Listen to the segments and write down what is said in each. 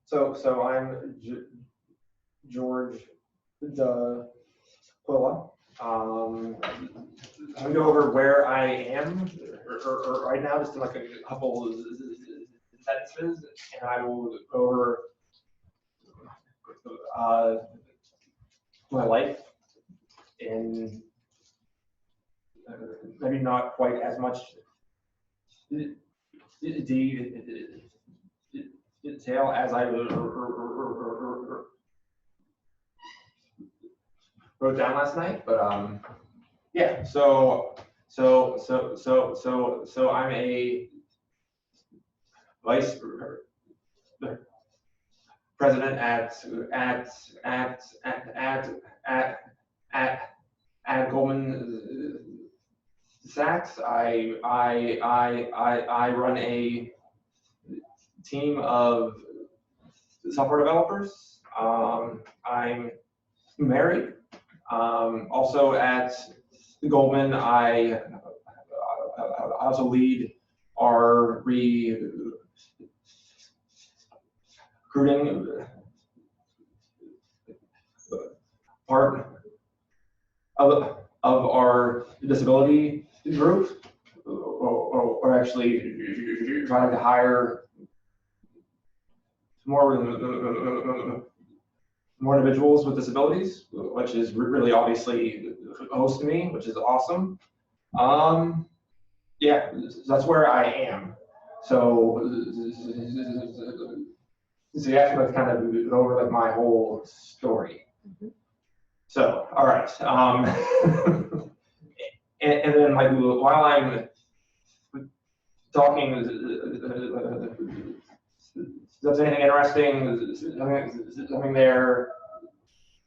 So I'm George Daquila. I'm gonna go over where I am or right now, just in like a couple sentences, and I will go over my life in maybe not quite as much detail as I wrote down last night, but yeah. So I'm a vice president at Goldman Sachs. I run a team of software developers. I'm married. Also at Goldman, I also lead our recruiting part of our disability group, or actually trying to hire more individuals with disabilities, which is really obviously close to me, which is awesome. Yeah, that's where I am. So you have to kind of go over like my whole story. Mm-hmm. So, all right. And then like while I'm talking, if there's anything interesting, something there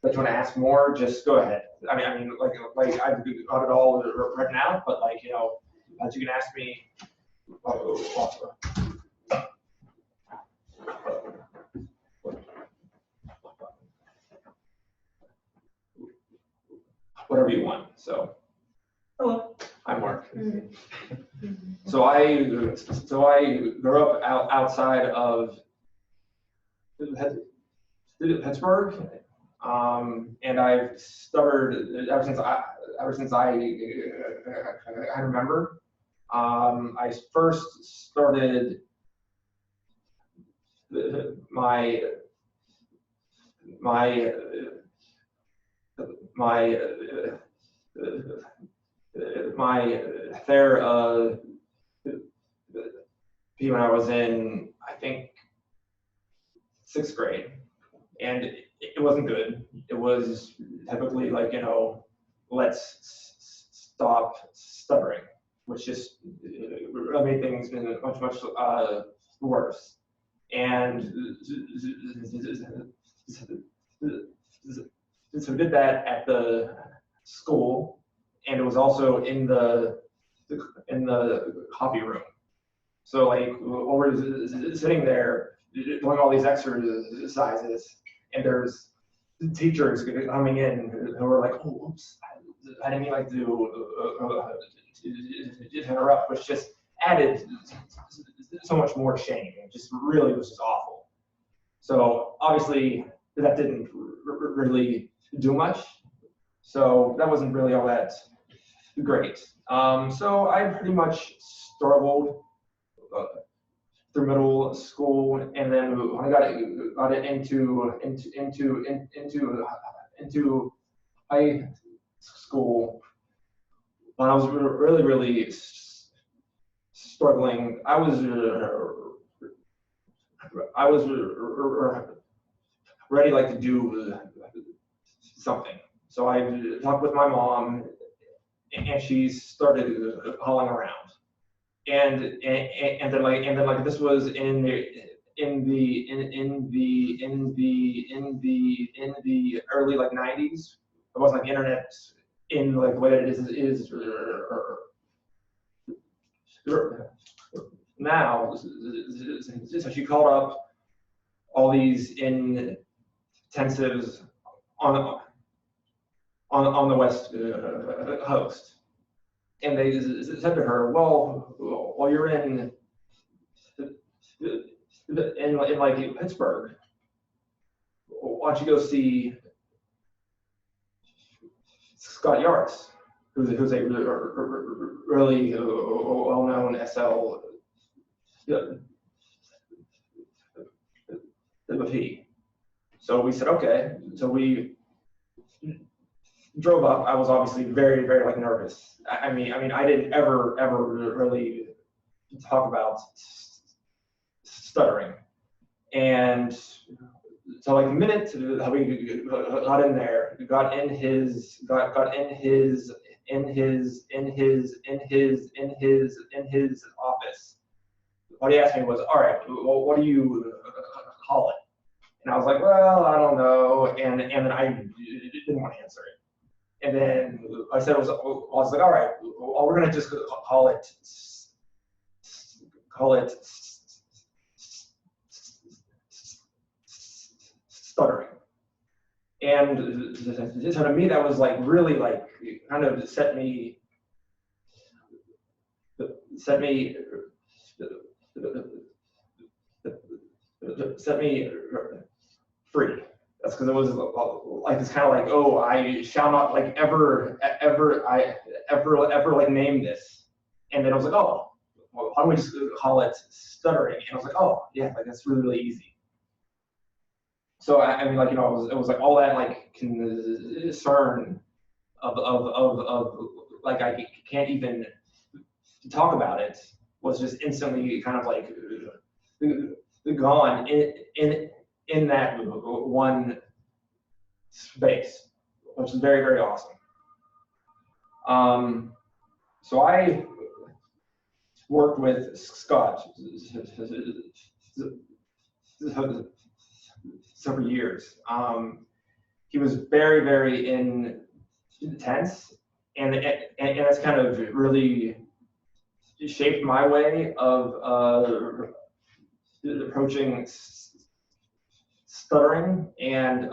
that you want to ask more, just go ahead. I mean, like I've got it all written out, but like, you know, as you can ask me. Whatever you want. So, hello, I'm Mark. Mm-hmm. So I grew up outside of Pittsburgh, and I've stuttered ever since I remember. I first started my therapy when I was in, I think, 6th grade, and it wasn't good. It was typically like, you know, let's stop stuttering, which just made things much worse. And so we did that at the school, and it was also in the coffee room. So like while we're sitting there doing all these exercises, and there's teachers coming in who are like, "Oh, oops, I didn't mean like to interrupt," which just added so much more shame. It just really was just awful. So obviously that didn't really do much. So that wasn't really all that great. So I pretty much struggled through middle school, and then when I got into high school, when I was really struggling, I was ready like to do something. So I talked with my mom, and she started calling around. And then like this was in the early like 90s. It wasn't like the internet in like the way that it is now. So she called up all these intensives on the West Coast. And they said to her, "Well, while you're in like Pittsburgh, why don't you go see Scott Yaris, who's a really well-known SL MP. So we said, okay. So we drove up. I was obviously very, very like nervous. I mean, I didn't ever really talk about stuttering. And so like the minute that we got in there, got in his office, what he asked me was, all right, well, what do you call it? And I was like, well, I don't know. And then I didn't want to answer it. And then I said, I was like, all right, well, we're going to just call it stuttering. And so to me, that was like really like kind of set me free. That's because it was like it's kind of like, oh, I shall not like ever like name this. And then I was like, oh, well, why don't we just call it stuttering? And I was like, oh yeah, like that's really, really easy. So I mean, like, you know, it was like all that like concern of like I can't even talk about it was just instantly kind of like gone in that one space, which is very, very awesome. So I worked with Scott several years. He was very, very intense, and that's kind of really shaped my way of approaching stuttering and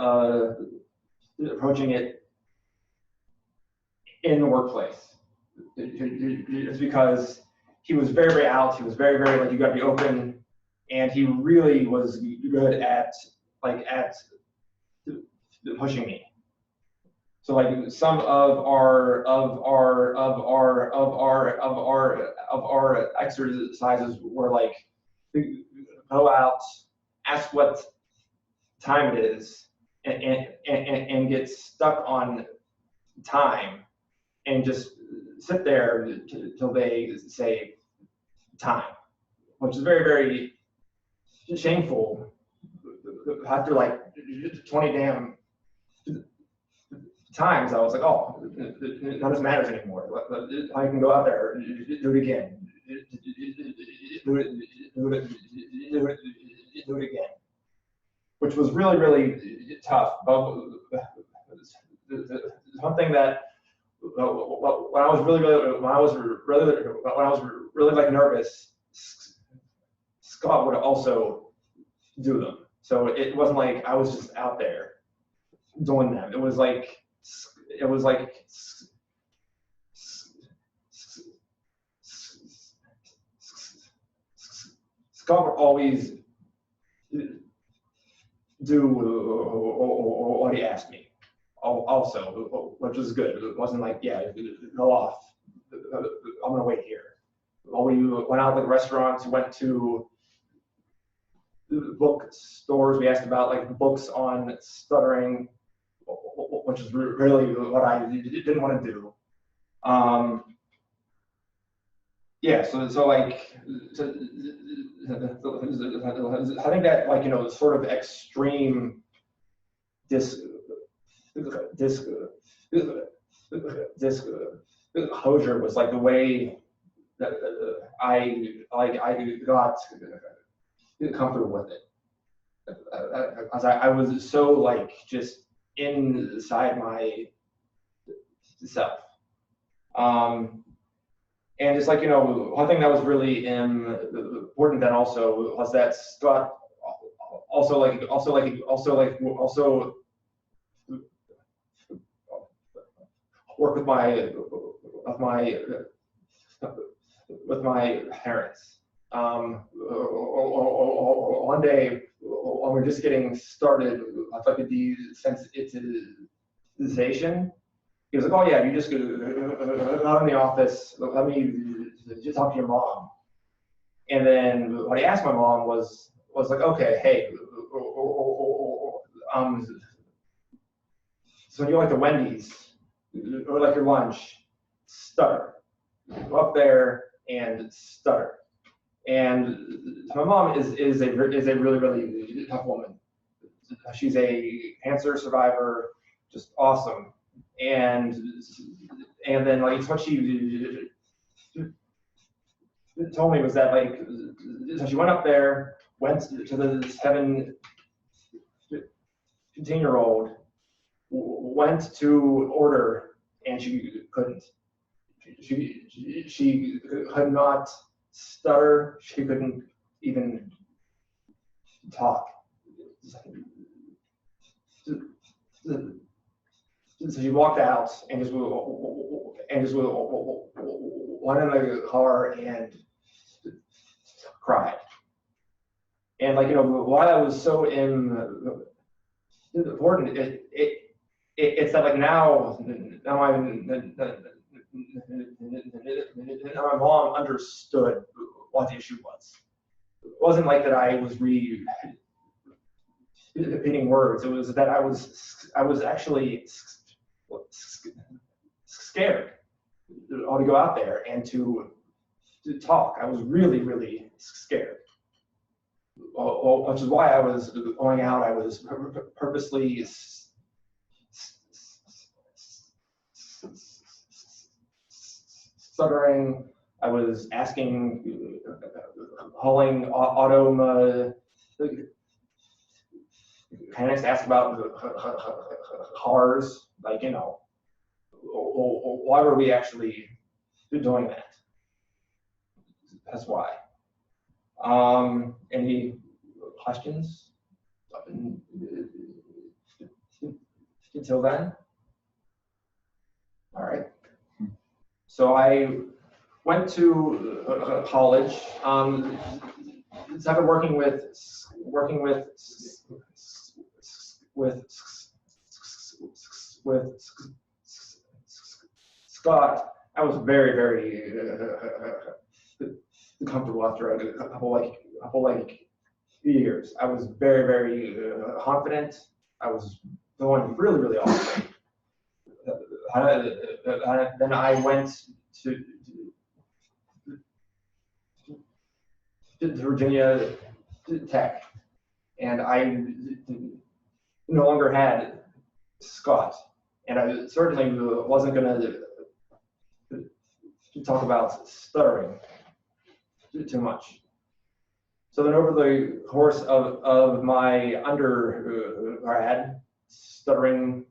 approaching it in the workplace. It's because he was very, very out. He was very, very like, you got to be open, and he really was good at pushing me. So like some of our exercises were like, go out, ask what time it is, and get stuck on time, and just sit there till they say time, which is very, very shameful after like 20 damn times. I was like, oh, none of this matters anymore. I can go out there, do it again, do it again, which was really, really tough. But something that when I was really like nervous, Scott would also do them. So it wasn't like I was just out there doing them. It was like Scott would always do what he asked me. Also, which was good. It wasn't like, yeah, go off. I'm gonna wait here. Well, we went out to the restaurants, went to book stores. We asked about like books on stuttering, which is really what I didn't want to do. Yeah, so like, I think that, like, you know, sort of extreme disclosure was like the way that I got comfortable with it. As I was so like just inside my self. And it's like, you know, one thing that was really important then also was that Scott also work with my parents. One day when we're just getting started, I thought the desensitization. He was like, oh yeah, you just go out in the office, let me just talk to your mom. And then what he asked my mom was like, okay, hey, so you like the Wendy's or like your lunch, stutter. Go up there and stutter. And my mom is a really, really tough woman. She's a cancer survivor, just awesome. And then like what she told me was that like, so she went up there, went to the 17-year-old, went to order, and she couldn't. She could not stutter. She couldn't even talk. So she walked out and just went in the car and cried. And like, you know, why that was so important, it's that like now my mom understood what the issue was. It wasn't like that I was repeating words. It was that I was actually scared to go out there and to talk. I was really, really scared. Which is why I was going out. I was purposely stuttering. I was asking, calling auto mechanics to ask about cars. Like, you know, why were we actually doing that? That's why. Any questions until then? All right. So I went to college. Started working with Scott. I was very, very comfortable after a couple years. I was very, very confident. I was going really, really awesome. Then I went to Virginia Tech, and I no longer had Scott, and I certainly wasn't going to talk about stuttering too much. So then over the course of my undergrad, stuttering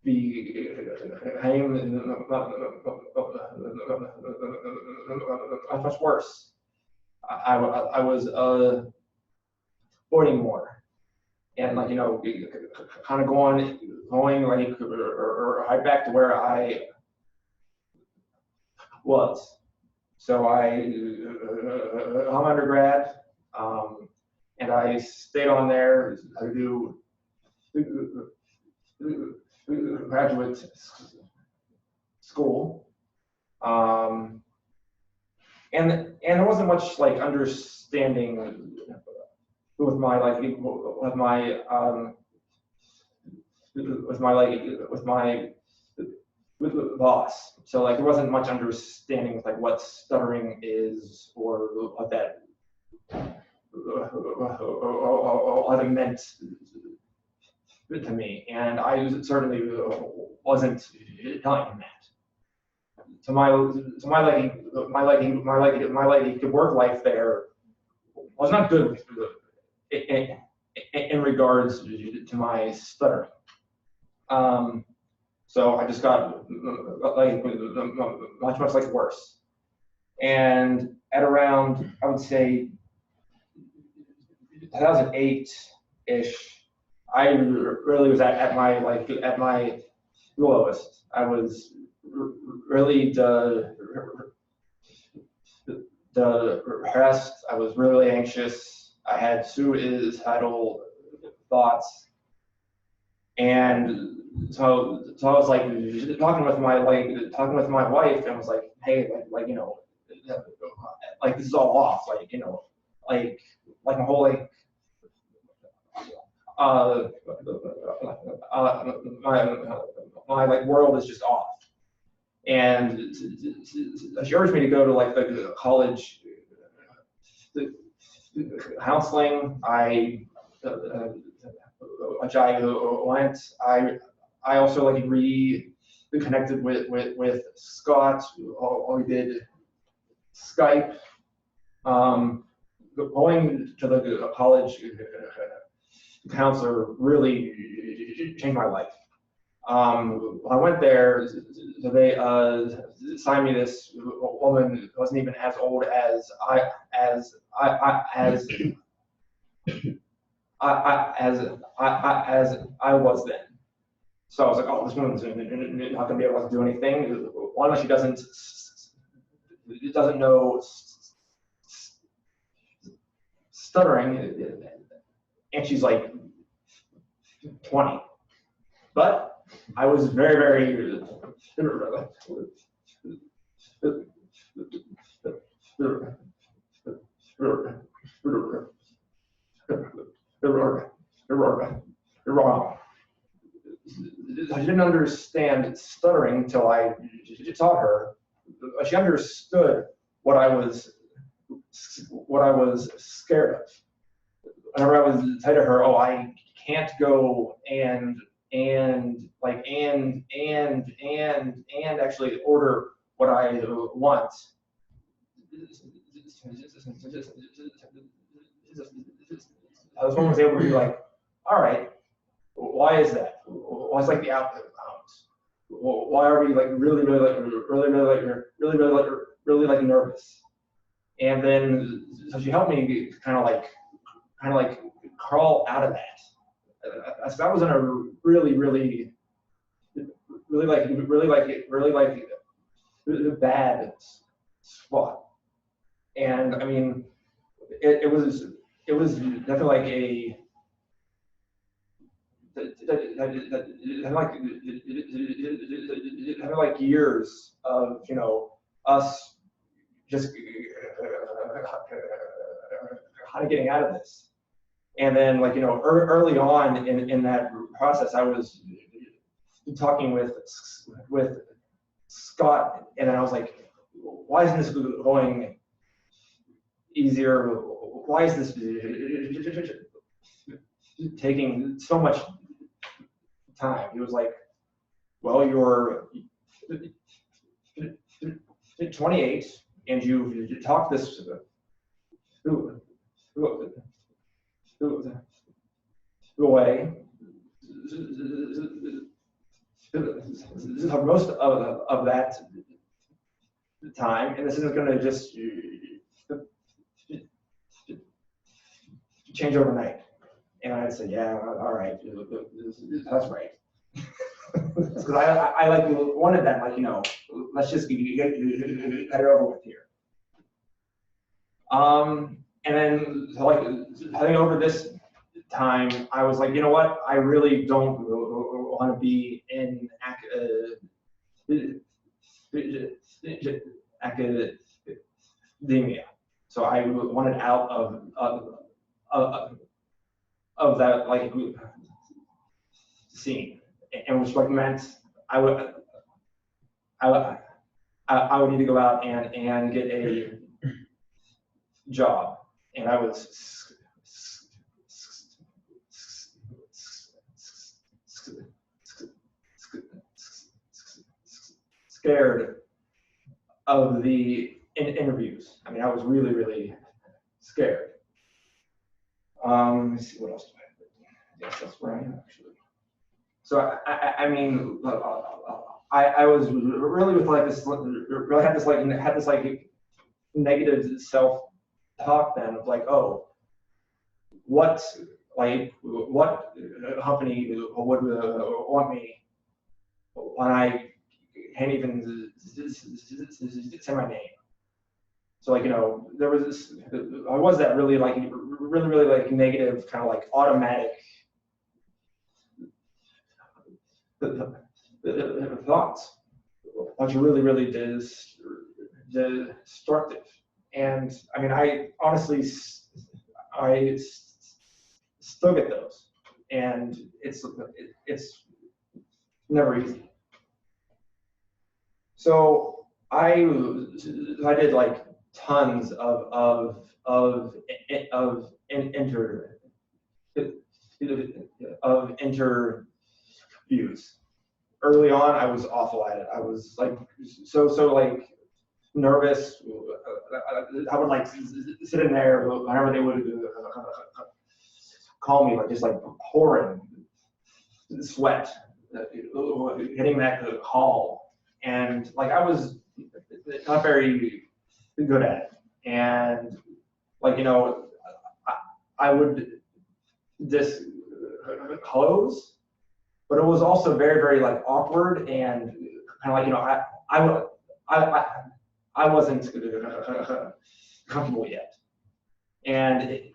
became much worse. I was avoiding more, and like, you know, kind of going like right back to where I was. So I'm undergrad, and I stayed on there to do graduate school, and there wasn't much like understanding with my boss. So like there wasn't much understanding with like what stuttering is or what that meant to me, and I certainly wasn't telling him that. So my work life there was not good in regards to my stuttering. So I just got like much like worse. And at around, I would say 2008-ish, I really was at my lowest. I was really depressed. I was really anxious. I had suicidal thoughts, and so I was like talking with my wife, and I was like, hey, like this is all off, like my whole uh, my like world is just off. And she urged me to go to like the college counseling. Which I went. I also like reconnected with Scott. We did Skype. Going to the college counselor really changed my life. I went there, so they assigned me this woman who wasn't even as old as I was then. So I was like, oh, this woman's not gonna be able to do anything. One, she doesn't know stuttering, and she's like 20. But I was very, very wrong. I didn't understand stuttering until I taught her. She understood what I was scared of. Whenever I was say to her, oh, I can't go and actually order what I want. This woman was able to be like, all right, why is that? Why is like the output bounds? Why are we like really nervous? And then so she helped me kind of like crawl out of that. I was in a really bad spot, and I mean, it was definitely like a like years of us just kind of getting out of this. And then early on in that process, I was talking with Scott, and then I was like, why isn't this going easier? Why is this taking so much time? He was like, well, you're 28 and you've talked this away most of that time, and this isn't going to just change overnight. And I said, yeah, all right, that's right. Because I like wanted that, let's just get it over with here. And then I think over this time, I was like, you know what? I really don't want to be in academia. So I wanted out of that scene, and which meant I would need to go out and get a job, and I was scared of the interviews. I mean, I was really scared. Let me see, what else do I have? Yes, that's where I am actually. So I mean, I was really with this, really had this negative self-talk then of oh, what company would want me when I can't even say my name? So like, you know, there was this, I was that really like, really like negative kind of like automatic thoughts, which are really destructive. And I mean, I honestly, I still get those, and it's never easy. So I did like tons of interviews. Early on, I was awful at it. I was like so like nervous. I would like sit in there whenever they would call me, like just like pouring sweat, hitting that call, and like I was not very good at it. And like, you know, I would disclose, but it was also very like awkward and kind of like, you know, I wasn't comfortable yet, and it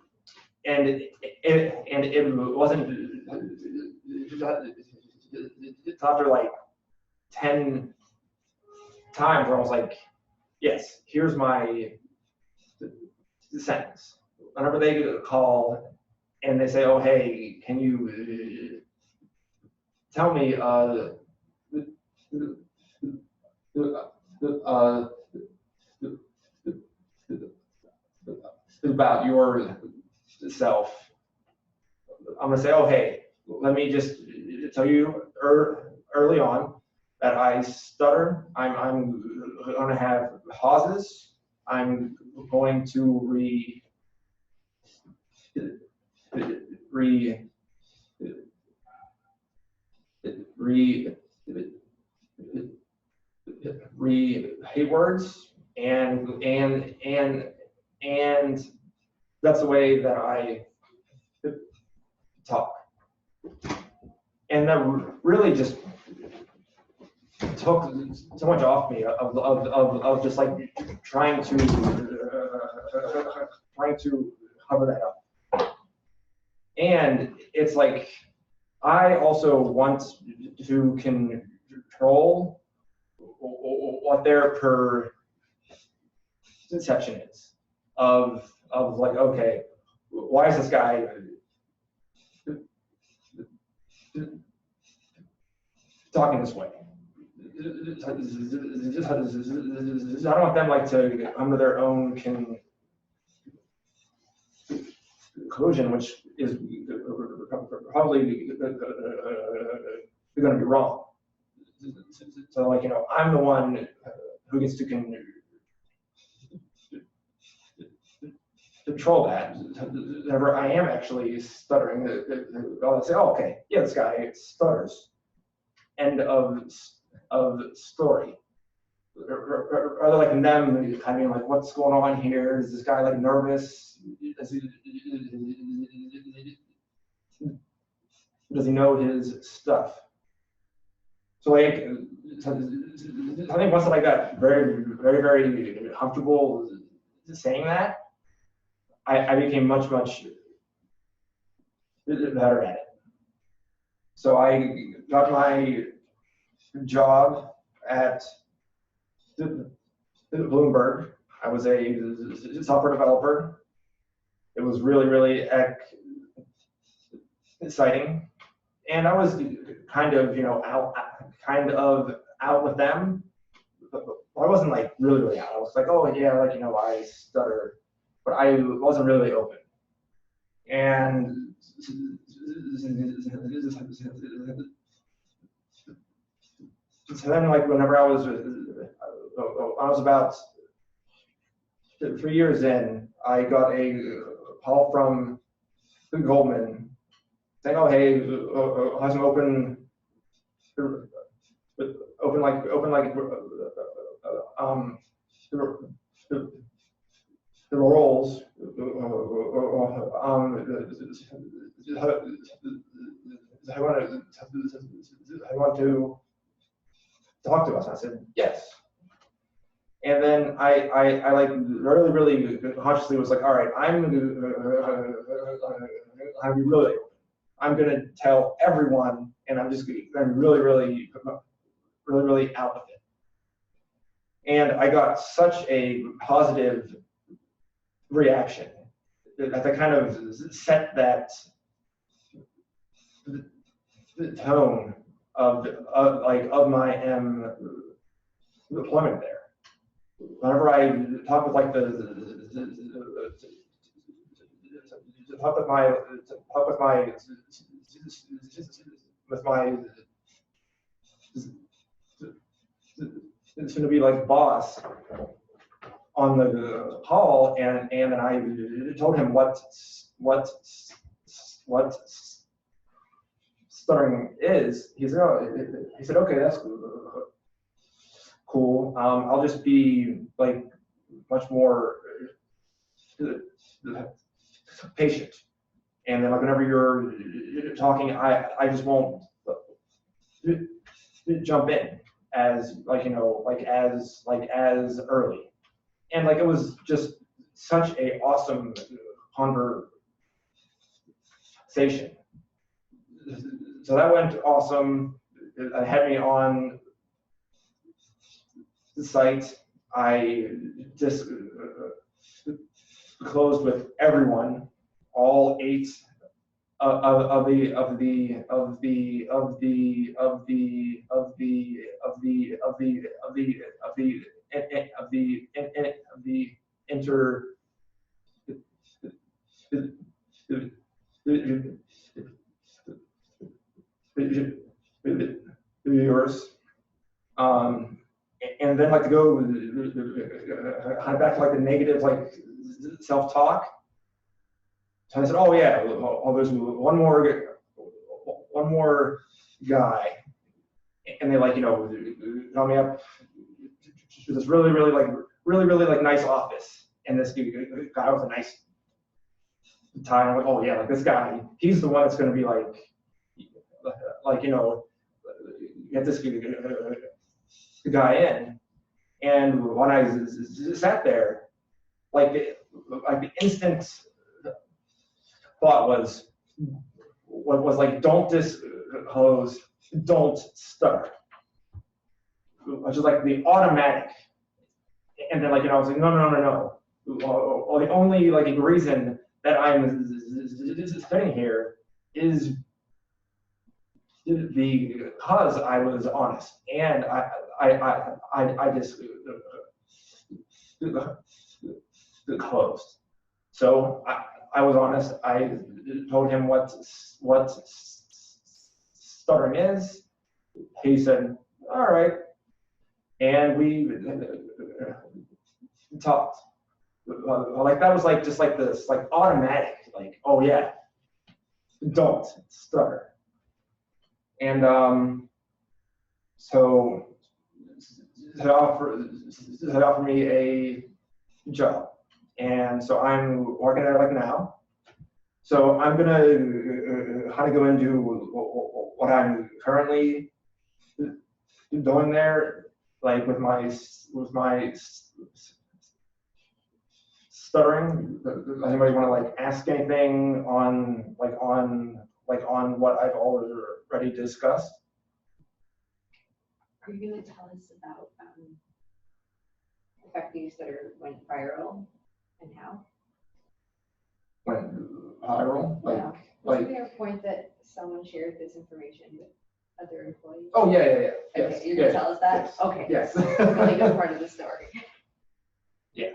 wasn't after like 10 times where I was like, yes, here's my sentence. Whenever they call and they say, oh, hey, can you tell me about yourself, I'm gonna say, oh, hey, let me just tell you early on that I stutter. I'm gonna have pauses. I'm going to hate words, and that's the way that I talk. And that really just took so much off me of just like trying to cover that up. And it's like, I also want to control what their perception is of like, okay, why is this guy talking this way? I don't want them like to come to their own conclusion, which is probably going to be wrong. So like, you know, I'm the one who gets to control that. Whenever I am actually stuttering, I'll say, oh, okay, yeah, this guy stutters. End of story. Rather like them kind of being like, what's going on here? Is this guy like nervous? Does he know his stuff? So like, I think once I got very comfortable saying that, I became much better at it. So I got my job at Bloomberg. I was a software developer. It was really exciting, and I was kind of, you know, out with them, but I wasn't like really out. I was like, oh yeah, like, you know, I stutter, but I wasn't really open. And so then, like, whenever I was about 3 years in, I got a call from Goldman saying, "Oh, hey, has an open the roles. I want to talk to us." And I said, yes. And then I like really consciously was like, all right, I'm gonna be really, I'm gonna tell everyone, and I'm really out of it. And I got such a positive reaction that kind of set that the tone of my deployment there. Whenever I talk with like soon to be like boss on the call, and then I told him what stuttering is. He said, okay, that's cool. I'll just be like much more patient, and then like whenever you're talking, I just won't jump in as as early. And like it was just such a awesome conversation. So that went awesome. It had me on the site. I just closed with everyone, all 8 of the interviewers, and then like to go back to like the negative like self-talk. So I said, oh yeah, there's one more guy, and they like call me up to this really nice office, and this guy with a nice tie. I'm like, oh yeah, like this guy, he's the one that's going to be get this guy in. And when I sat there, like the instant thought was like, don't disclose, don't stutter, which is like the automatic. And then I was like, no. Well, the only like reason that I'm sitting here is because I was honest, and I just closed. So I was honest. I told him what stuttering is. He said, all right, and we talked. Like that was like just like this like automatic, like, oh yeah, don't stutter. And so they offered me a job, and so I'm working there like now. So I'm gonna kind of go into what I'm currently doing there, like with my stuttering. Does anybody want to like ask anything on what I've already discussed? Are you going to tell us about effective stutter went viral and how? Went viral? Was there a point that someone shared this information with other employees? Oh yeah. Okay, Yes. you're going to tell us that? Yes. Okay. Yes. Really good part of the story. Yeah.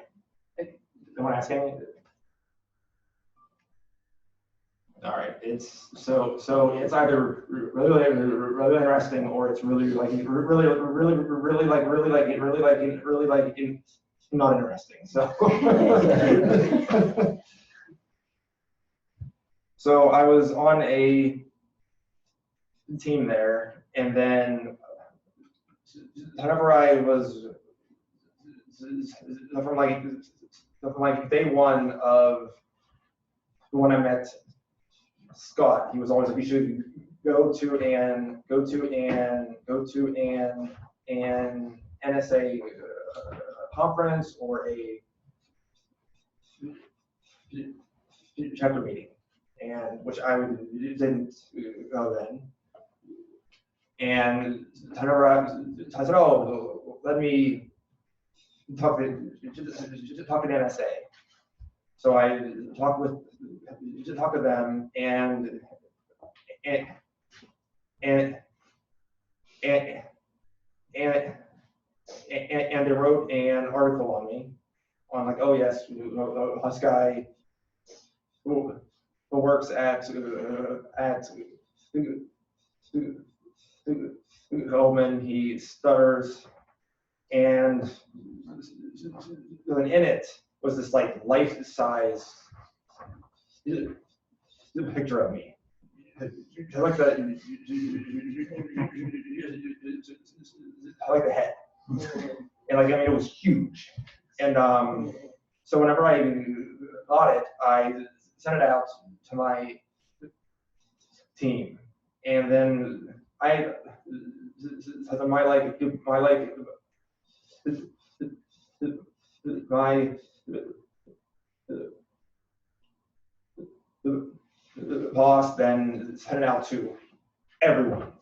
No one asking? All right. It's so it's either really interesting, or it's really not interesting. So so I was on a team there, and then whenever I was from like day one of when I met Scott, he was always like, you should go to an NSA conference or a chapter meeting, and which I didn't go then. And I said, oh, let me talk to the NSA. So I talked to them, and they wrote an article on me, on like, oh yes, this guy who works at Goldman, he stutters, and in it was this like life-size picture of me. I like the head, and like, I mean, it was huge. And so whenever I got it, I sent it out to my team, and then my boss then sent it out to everyone.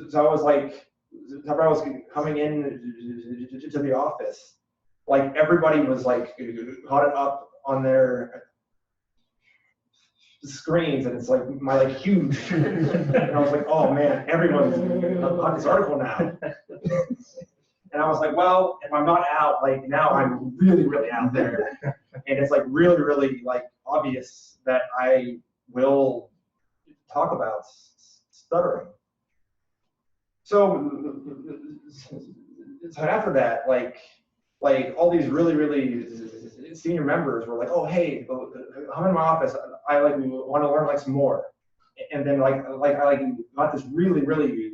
So I was like, whenever I was coming in to the office, like everybody was like caught it up on their screens, and it's like my like huge. And I was like, oh man, everyone's on this article now. And I was like, well, if I'm not out, like now I'm really out there, and it's like really like obvious that I will talk about stuttering. So after that, like all these really senior members were like, oh hey, I'm in my office, I like want to learn like some more. And then I got this really great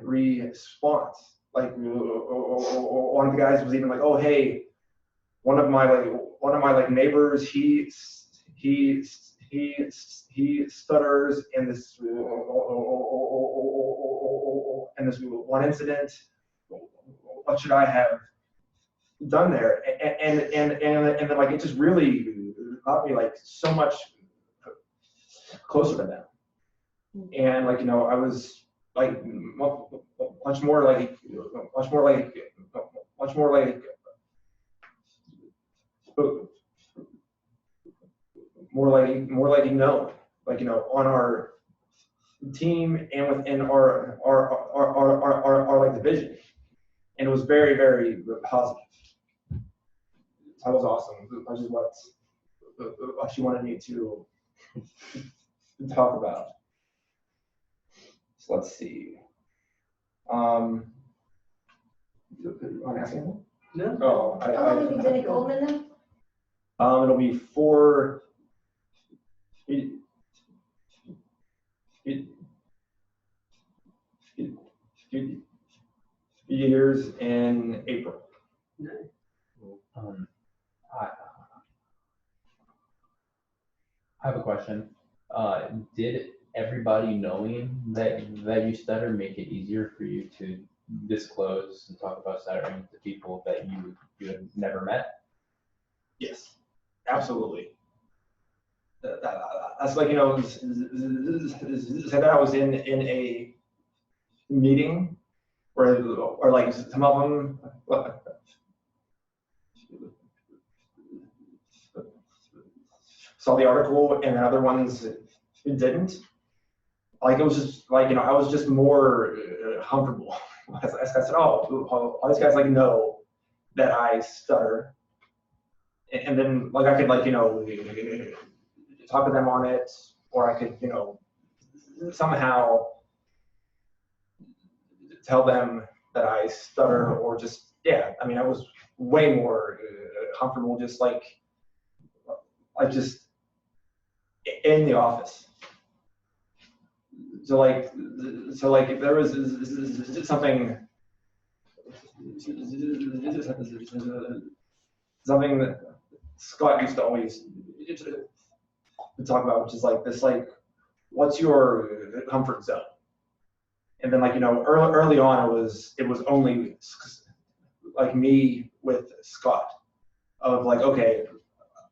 response. Like one of the guys was even like, oh hey, one of my neighbors, he stutters in this one incident. What should I have done there? And then like it just really got me like so much closer to them. And like, you know, I was like much more like you know, like, you know, on our team and within our like division. And it was very positive. That was awesome. Which is what she wanted me to talk about. So let's see. Want to ask anything? No. Oh, How long have you been at Goldman then? It'll be 4 years in April. I have a question. Did everybody knowing that you stutter make it easier for you to disclose and talk about stuttering to people that you had never met? Yes, absolutely. That's like, you know, say that I was in a meeting or like some of them saw the article and the other ones didn't. Like it was just like, you know, I was just more comfortable. As I said, oh, all these guys like know that I stutter, and then like I could like, you know, talk to them on it, or I could, you know, somehow tell them that I stutter, or just, yeah, I mean, I was way more comfortable just like just in the office. So like if there was something that Scott used to always talk about, which is like this like what's your comfort zone? And then like, you know, early on it was only like me with Scott of like, okay,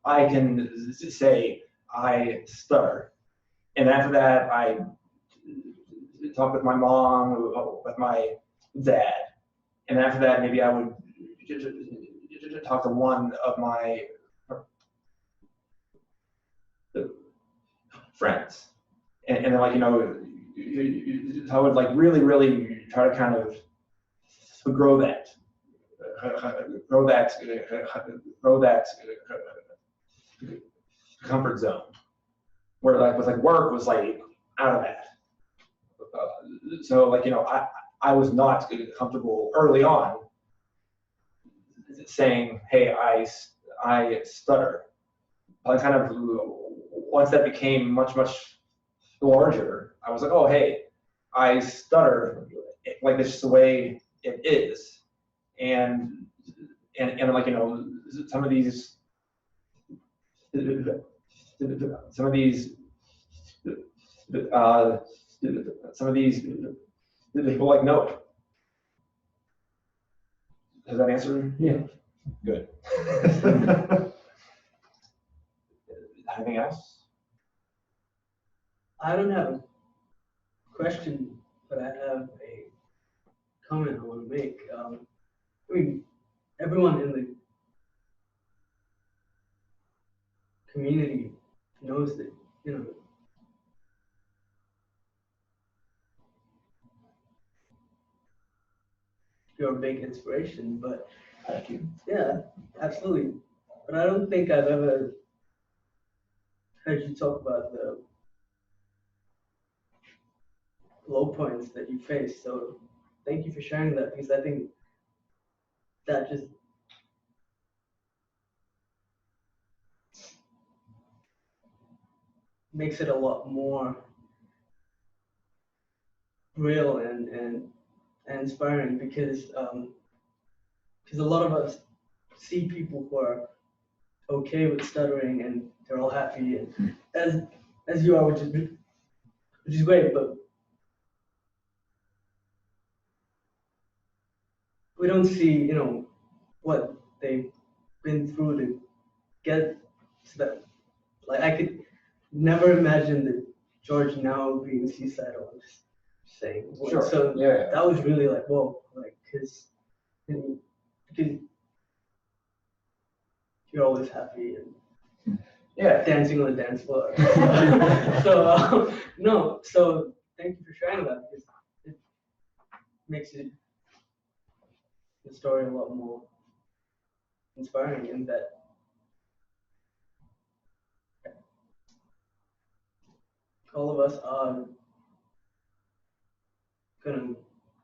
I can say I stutter. And after that, I talk with my mom, with my dad. And after that, maybe I would talk to one of my friends. And then like, you know, I would like really try to kind of grow that comfort zone, where like with like work was like out of that. So like, you know, I was not comfortable early on saying, hey, I stutter. I kind of, once that became much larger, I was like, oh, hey, I stutter. Like, that's just the way it is. And like, you know, some of these people like, no. Does that answer? Yeah. Good. Anything else? I don't have a question, but I have a comment I want to make. I mean, everyone in the community knows that, you know, you're a big inspiration, but Thank you. yeah, absolutely. But I don't think I've ever heard you talk about the low points that you face. So thank you for sharing that, because I think that just makes it a lot more real and inspiring, because a lot of us see people who are okay with stuttering and they're all happy, and as you are, which is great, but we don't see, you know, what they've been through to get to that. Like, I could never imagine that George now being suicidal and just saying, Sure. So Yeah. that was really like, whoa, like, because you're always happy and Yeah. dancing on the dance floor. So no, so thank you for sharing that, because it makes the story a lot more inspiring, and that all of us are gonna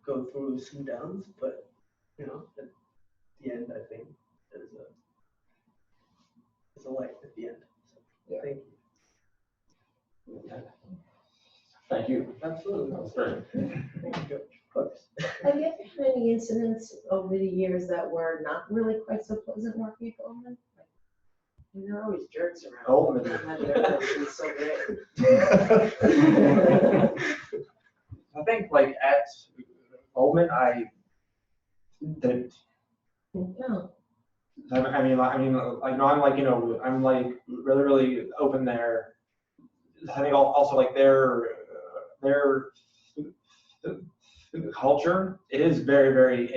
go through some downs, but you know, at the end, I think there's a light at the end. So Yeah. thank you. Thank you. Absolutely. That was great. Thank you, George. Of course. Have you ever had any incidents over the years that were not really quite so pleasant working at Goldman? Like, I mean, there are always jerks around. Goldman. It's so great. I think like at Goldman, I didn't. No. I mean, like, no, I'm like, you know, I'm like really open there. I think also like their culture, it is very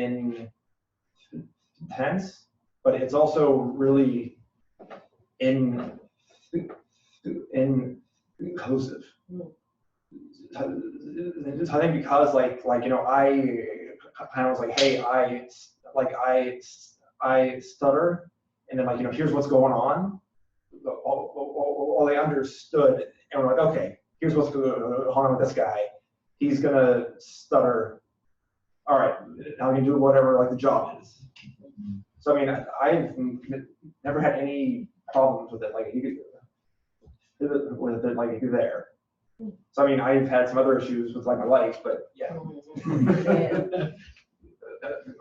intense, but it's also really inclusive. I think because like you know, I kind of was like, hey, I stutter, and then like, you know, here's what's going on. All they understood, and we're like, okay, here's what's going on with this guy. He's gonna stutter. All right, now we can do whatever like the job is. So I mean, I've never had any problems with it. Like with it, like there. So I mean, I've had some other issues with like my life, but yeah.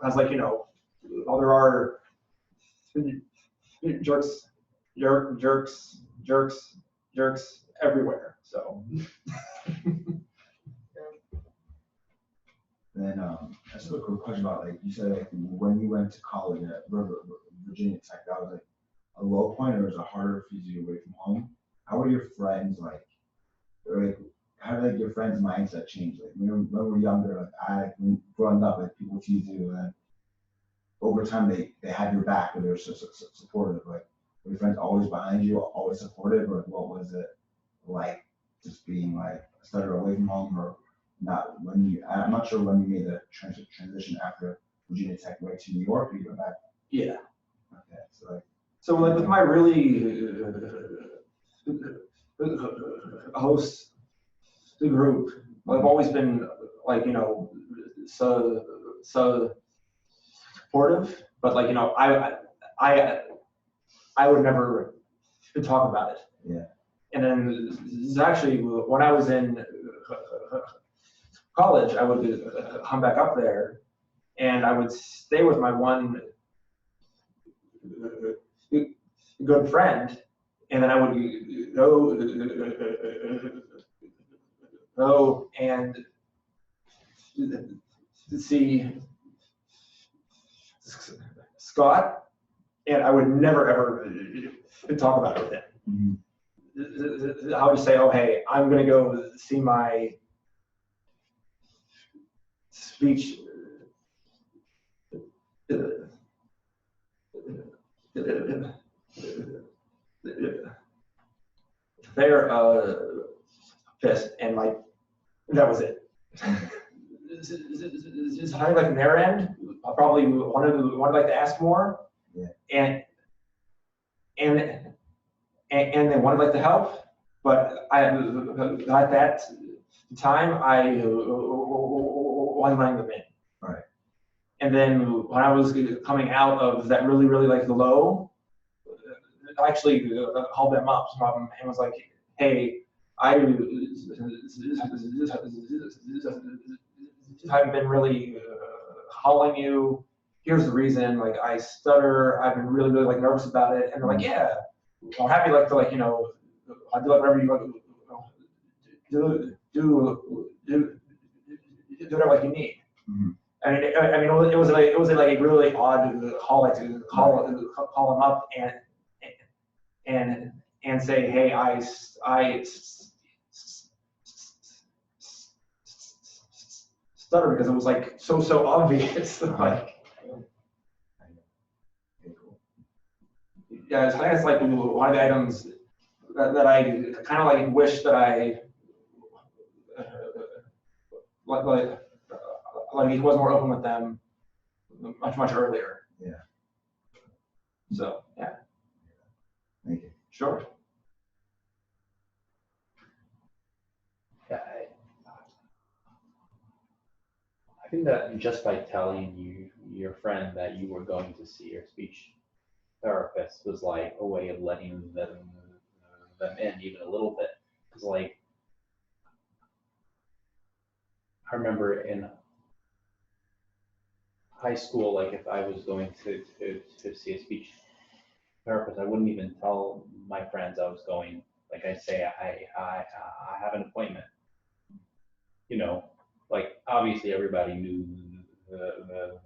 I was like, you know, well, there are jerks everywhere. So. Then, just a quick question about, like, you said, like, when you went to college at Virginia Tech, that was like a low point, or was it harder for you to get away from home? How were your friends like, or like, how did like your friends' mindset change? Like, when we were younger, like, when growing up, like, people tease you, and then over time they had your back, or they were supportive. Like, were your friends always behind you, always supportive, or what was it like just being like a stutter away from home, or not when you, I'm not sure when you made the transition after Virginia Tech right to New York, or you went back? Yeah. Okay, so like, So like with my really host group, I've always been like, you know, so supportive, but like, you know, I would never talk about it. Yeah. And then this is actually when I was in college, I would come back up there and I would stay with my one good friend, and then I would go and see Scott, and I would never ever talk about it with him. mm-hmm. I would say, oh, hey, I'm going to go see my speech therapist, and like, that was it. Just I like on their end, I probably wanted like to ask more, Yeah. and they wanted like to help, but I at that time I wasn't letting them in. Right. And then when I was coming out of that really like low, I actually called them up and was like, hey, I've been really calling you. Here's the reason. Like, I stutter. I've been really like nervous about it. And they're like, yeah, I'm happy like to like, you know, I'll do whatever you want. Do whatever like you need. Mm-hmm. I mean, it was like a really odd call, like to call them up and say, hey, I stutter, because it was like so obvious. Like, yeah, I think it's like one of the items that I kind of like wish that I like he was more open with them much earlier. Yeah. So yeah. Thank you. Sure. Yeah, I think that just by telling your friend that you were going to see your speech therapist was like a way of letting them in even a little bit. Because like, I remember in high school, like if I was going to see a speech therapist, I wouldn't even tell my friends I was going. Like I'd say, I have an appointment. You know, like obviously everybody knew that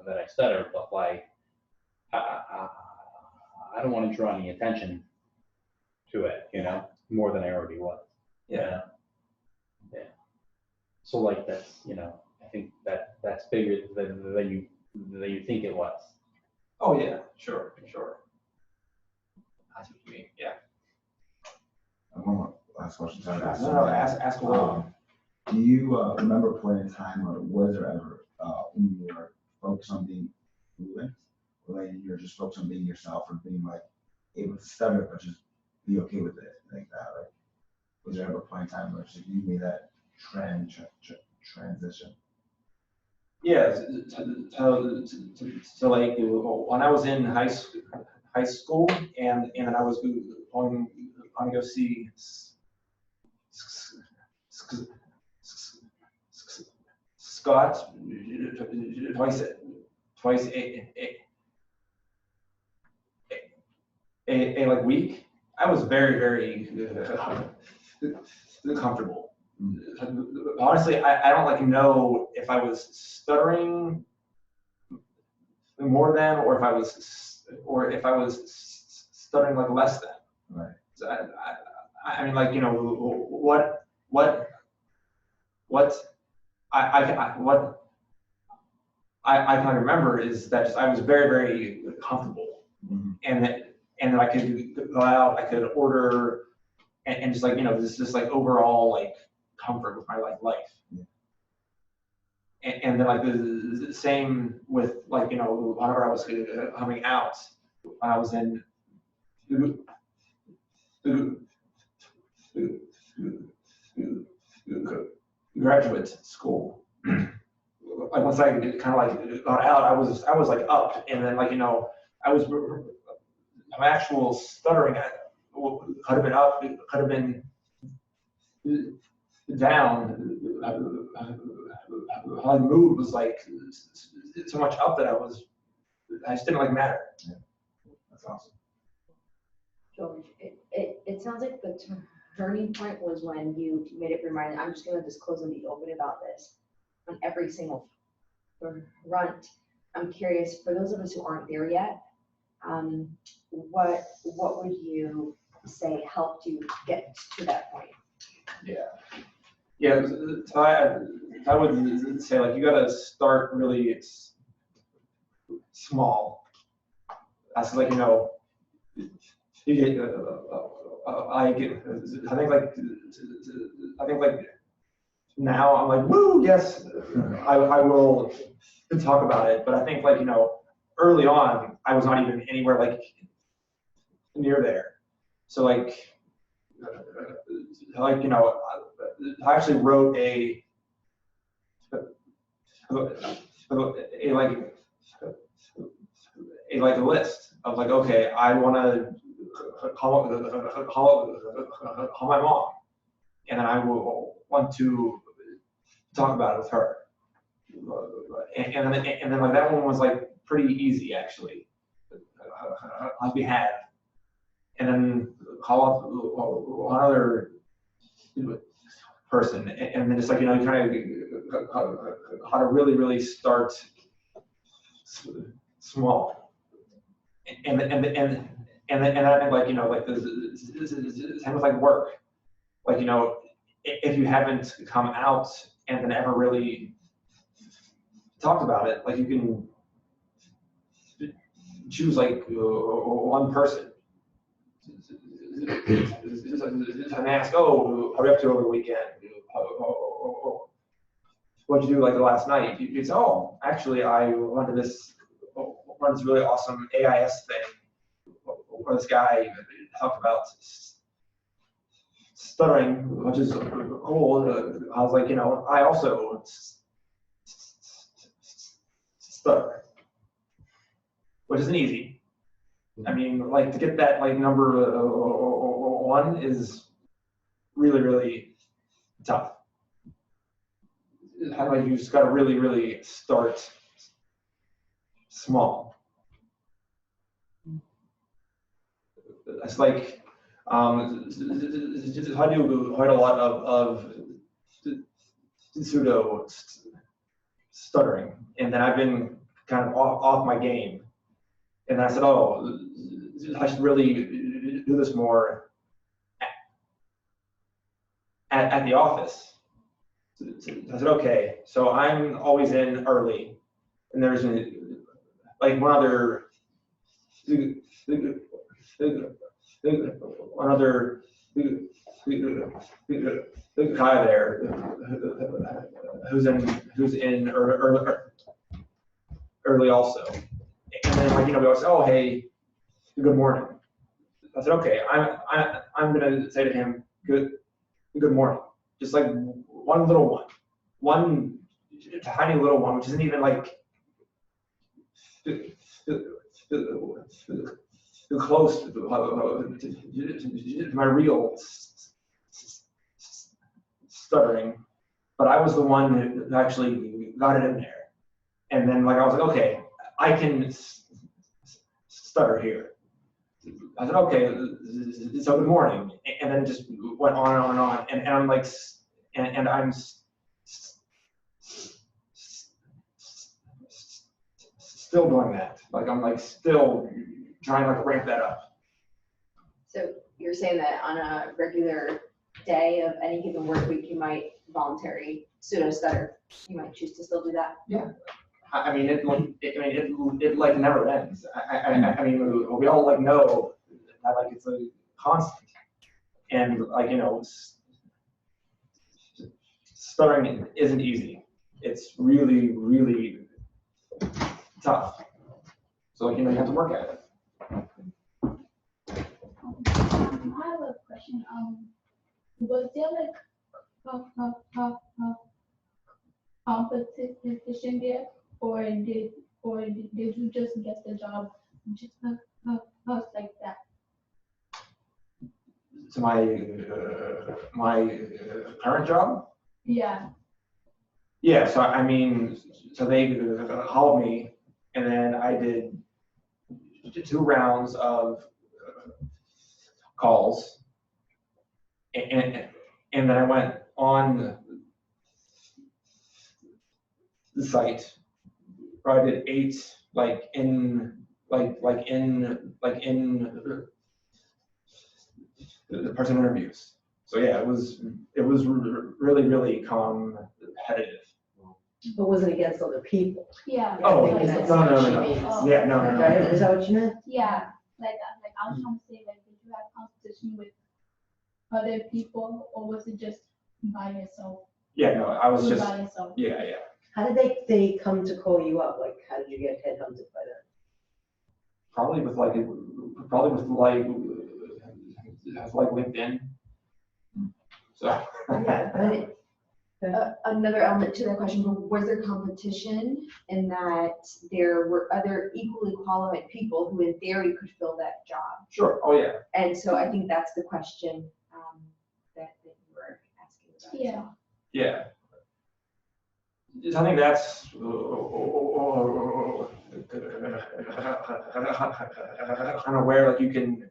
I stutter, but like I don't want to draw any attention to it, you know, more than I already was. Yeah. Yeah. So like that's, you know, I think that's bigger than you think it was. Oh yeah, sure. That's what you mean. Yeah. One more last question. Sorry to ask. No, ask away. Do you remember a point in time, or was there ever when you were focused on being fluent, or when you're just focused on being yourself, or being like able to stutter but just be okay with it, like that? Like, was there ever a point in time where you made that transition? Yeah. So like when I was in high school, and then I was going to go see Scott twice a like week. I was very, very comfortable. Honestly, I don't like know if I was stuttering more than, or if I was stuttering like less than. Right. So I mean, like, you know, what I kind of remember is that just, I was very, very comfortable, Mhm. and that I could go out, I could order, and just like, you know, this just like overall like comfort with my life. Yeah. And then like the same with, like, you know, whenever I was coming out, when I was in graduate school. Like once I kind of like got out, I was like up, and then, like, you know, my actual stuttering could have been up, it could have been down. My mood was like so much up that I just didn't like matter. Yeah. That's awesome. George, it sounds like the turning point was when you made it remind, I'm just gonna disclose and be open about this on every single front. I'm curious, for those of us who aren't there yet, what would you say helped you get to that point? Yeah, so I would say, like, you gotta start really small. That's like, you know, you get, I think like now I'm like, woo, yes, I will talk about it. But I think, like, you know, early on, I was not even anywhere like near there. So like, you know, I actually wrote a list of, like, okay, I want to call my mom, and then I will want to talk about it with her. And then like that one was like pretty easy, actually. Like we had, and then call up another person, and then just, like, you know, you kind of how to really, really start small, and then I think, like, you know, like this same with like work, like, you know, if you haven't come out and then ever really talked about it, like, you can choose like one person and ask, oh, how are you up to over the weekend? What'd you do like the last night? You'd say, oh, actually, I went to this really awesome AIS thing where this guy talked about stuttering, which is cool. I was like, you know, I also stutter, which isn't easy. I mean, like, to get that like number one is really, really tough. Like, you just got to really, really start small. It's like, I do quite a lot of pseudo stuttering, and then I've been kind of off my game, and then I said, oh, I should really do this more at the office. I said, okay, so I'm always in early, and there's like one other guy there who's in early also, and then, like, you know, we always say, oh, hey, good morning. I said, okay, I'm gonna say to him, good morning, just like one little one tiny little one, which isn't even like close to my real stuttering, but I was the one who actually got it in there. And then, like, I was like, okay, I can stutter here. I said, okay, so good morning. And then just went on and on and on. And I'm like, and I'm still doing that. Like, I'm like still trying to like ramp that up. So you're saying that on a regular day of any given work week, you might voluntarily pseudo stutter. You might choose to still do that. I mean, it like never ends. I mean, we all like know that like it's a constant, and like, you know, stuttering isn't easy. It's really, really tough. So like, you know, you have to work at it. I have a question. Was there like competition there, or did you just get the job just like that? To my current job. Yeah. Yeah, so I mean, so they called me, and then I did 2 rounds of calls, and then I went on the site. Where I did 8, like in the person interviews. So yeah, it was really, really competitive. But was it against other people? Yeah. Oh, I think that's no. what she means. Yeah, no. Right? Is that what you meant? Yeah, like I was trying to say, like, did you have competition with other people, or was it just by yourself? Yeah, no, I was just, By yourself. yeah. How did they come to call you up? Like, how did you get headhunted by them? Probably with LinkedIn. So. Yeah, but another element to that question, was there competition in that there were other equally qualified people who in theory could fill that job? Sure, oh yeah. And so I think that's the question that you were asking about. Yeah. Yeah. I think that's kind of where like you can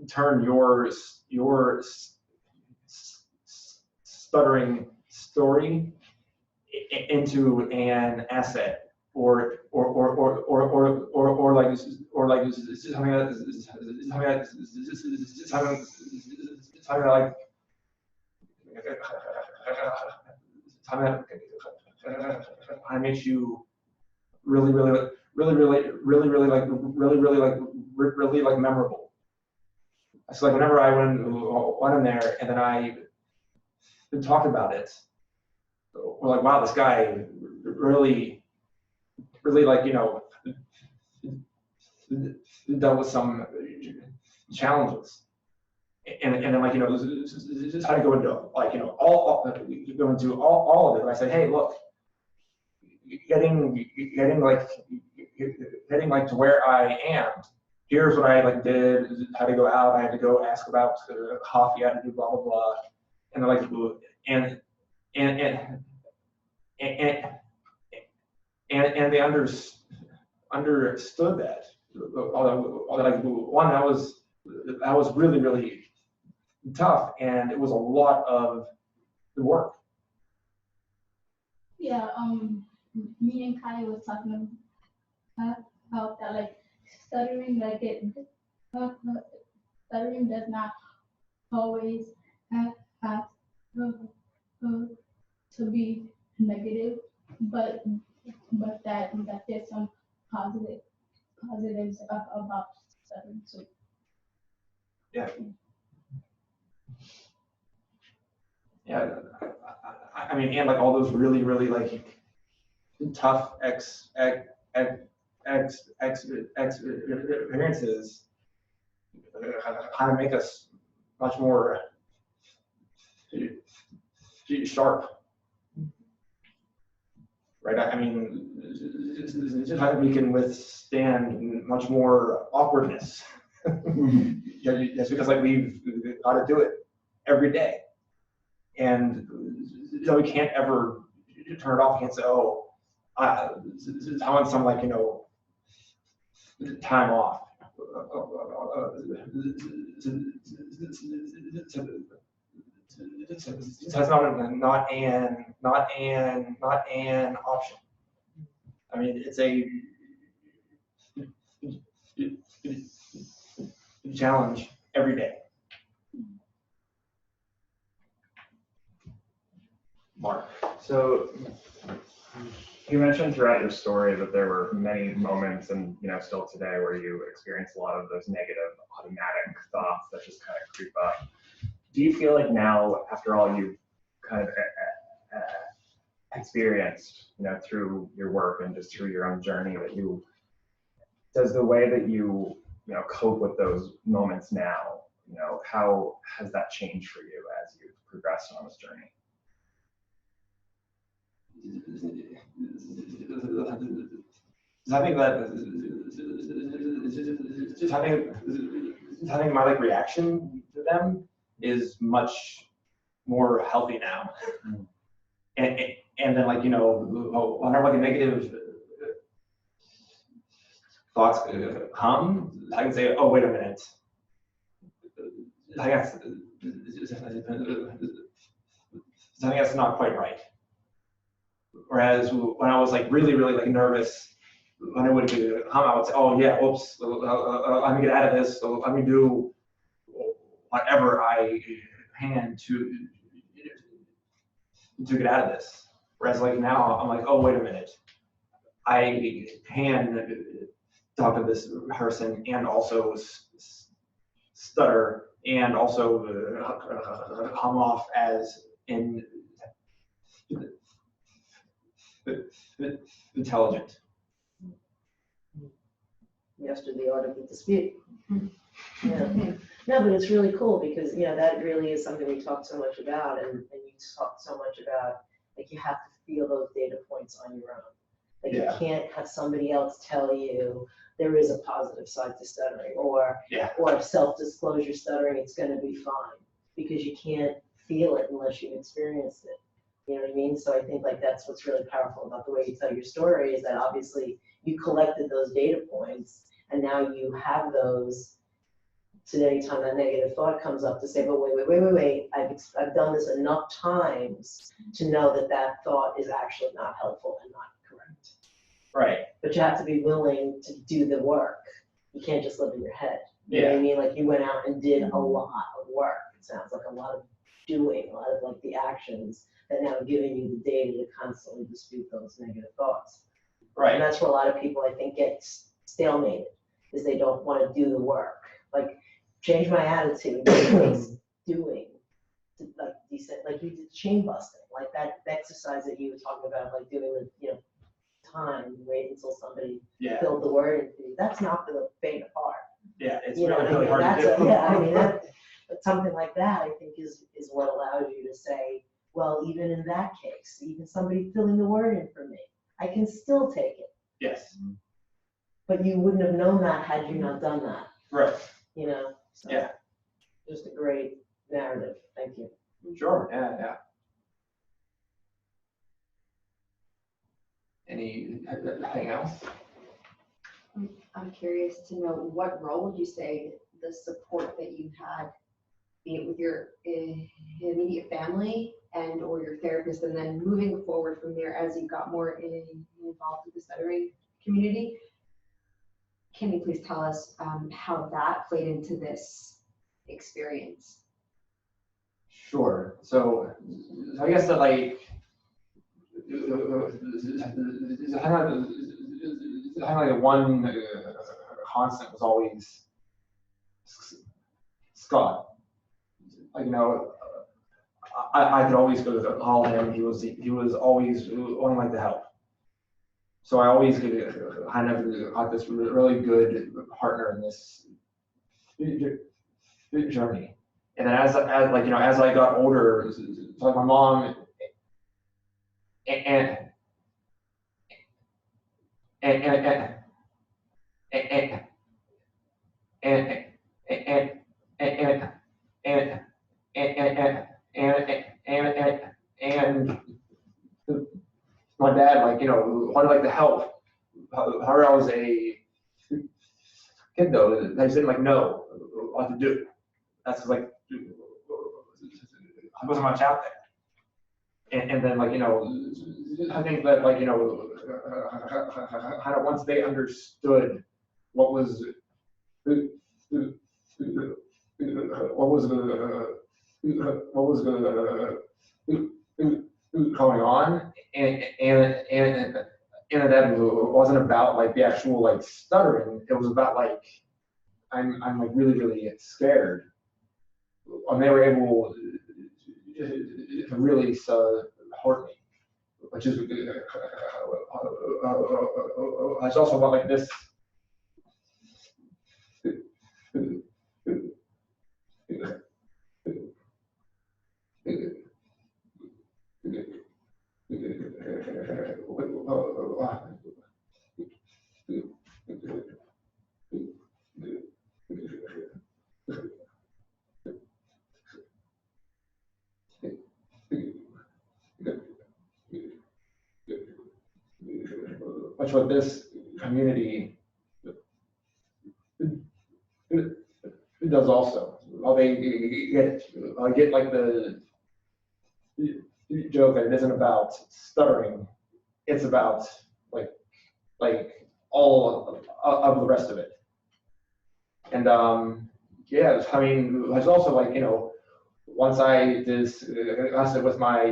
turn your stuttering story into an asset or like something like it makes you really memorable. So like whenever I went in there and then I talked about it, we're like, wow, this guy really like, you know, dealt with some challenges. And then like, you know, just how to go into like, you know, all of it. And I said, hey, look, getting like to where I am. Here's what I like did. Had to go out. I had to go ask about coffee. I had to do blah blah blah. And they're like, and they understood that. Like one, that was really tough, and it was a lot of the work. Yeah, me and Kai was talking about that, like stuttering, stuttering does not always have to be negative, but that there's some positives about stuttering too. Yeah. Yeah, I mean, and like all those really like tough experiences kind of make us much more sharp, right? I mean, just how we can withstand much more awkwardness. That's because like we've got to do it every day. And you know, we can't ever turn it off. We can't say, "Oh, I want some like, you know, time off." that's not an option. I mean, it's a challenge every day. Mark. So you mentioned throughout your story that there were many moments, and still today, where you experience a lot of those negative automatic thoughts that just kind of creep up. Do you feel like now, after all you've kind of experienced, through your work and just through your own journey, that does the way that you cope with those moments now, how has that changed for you as you've progressed on this journey? Having my reaction to them is much more healthy now. And then whenever negative thoughts come, I can say, oh, wait a minute. Something that's not quite right. Whereas when I was really nervous, when it would come, I would say, oh yeah, oops, let me get out of this. Let me do whatever I can to get out of this. Whereas now I'm like, oh, wait a minute. I can talk to this person and also stutter and also come off as intelligent. Master the art of the dispute. Yeah. No, but it's really cool because, that really is something we talk so much about, and you talk so much about, you have to feel those data points on your own. You can't have somebody else tell you there is a positive side to stuttering, or self-disclosure stuttering, it's going to be fine, because you can't feel it unless you've experienced it. You know what I mean? So I think that's what's really powerful about the way you tell your story, is that obviously you collected those data points, and now you have those. So anytime that negative thought comes up, to say, but wait, I've done this enough times to know that thought is actually not helpful and not correct. Right. But you have to be willing to do the work. You can't just live in your head. You know what I mean? You went out and did a lot of work. It sounds like a lot of doing, a lot of the actions that now are giving you the data to constantly dispute those negative thoughts. Right. And that's where a lot of people, I think, get stalemated, is they don't want to do the work. Change my attitude, doing, you did chain busting, that exercise that you were talking about, doing the, time, wait until somebody filled the word into you. That's not for the faint of heart. Yeah, it's really hard to do. But something like that, I think, is what allows you to say, well, even in that case, even somebody filling the word in for me, I can still take it. Yes. But you wouldn't have known that had you not done that. Right. So, just a great narrative. Thank you. Sure. Yeah. Anything else? I'm curious to know, what role would you say the support that you had, be it with your immediate family and or your therapist, and then moving forward from there as you got more involved with the stuttering community? Can you please tell us how that played into this experience? Sure. So I guess that one constant was always Scott. I could always go to call him. He was always wanting to help. So I always kind of got this really good partner in this journey. And then as I got older, my mom and my dad, wanted to help. However, I was a kid though, that just didn't like know what to do. That's like, I wasn't much out there. And then like, I think that like, kind of once they understood what was going on, and that wasn't about like the actual like stuttering. It was about like I'm like really scared, and they were able to really support me, which is it's also about like this. Much what this community does also. They get like the joke that it isn't about stuttering, it's about like all of the rest of it. And yeah, I mean, it's also like, once I discussed it with my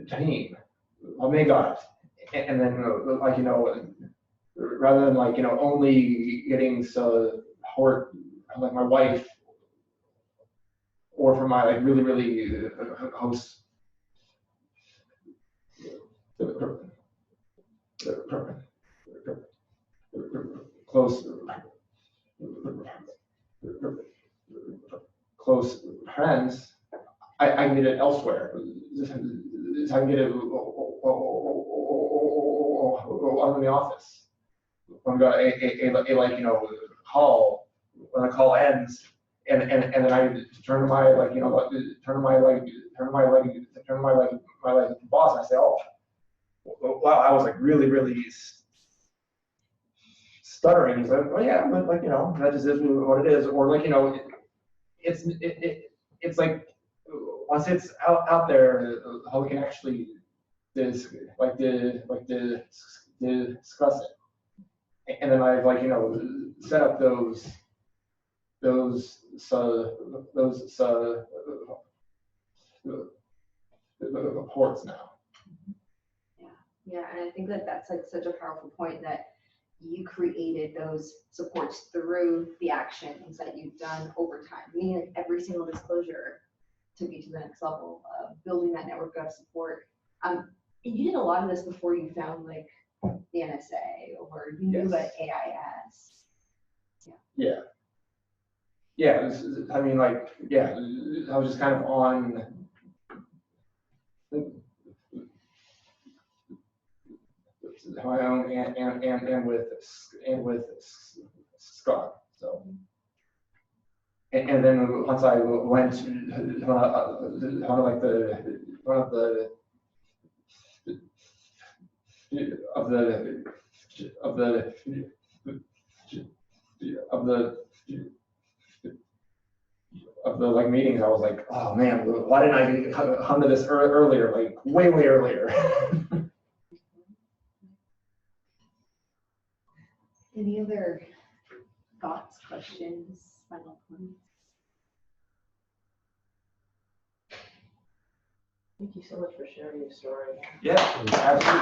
team, they got it. And then like, rather than like, only getting support from like my wife or from my like really close friends, I can get it elsewhere. I can get it I'm in the office. When I got a like call, when the call ends, and then I turn to my like boss, and I say, oh wow, I was like really stuttering. He's like, oh yeah, but like that just is what it is. Or like it's like once it's out there, how we can actually discuss it. And then I've like set up those reports now. Yeah, and I think that that's like such a powerful point that you created those supports through the actions that you've done over time. Meaning like every single disclosure took you to the next level of building that network of support. And you did a lot of this before you found like the NSA or you knew about AIS. Yeah. I mean, like, yeah, I was just kind of on my own and with Scott. So, and then once I went one of the like meetings, I was like, oh man, why didn't I come to this earlier? Like way earlier. Any other thoughts, questions, final points? Thank you so much for sharing your story. Yeah, absolutely.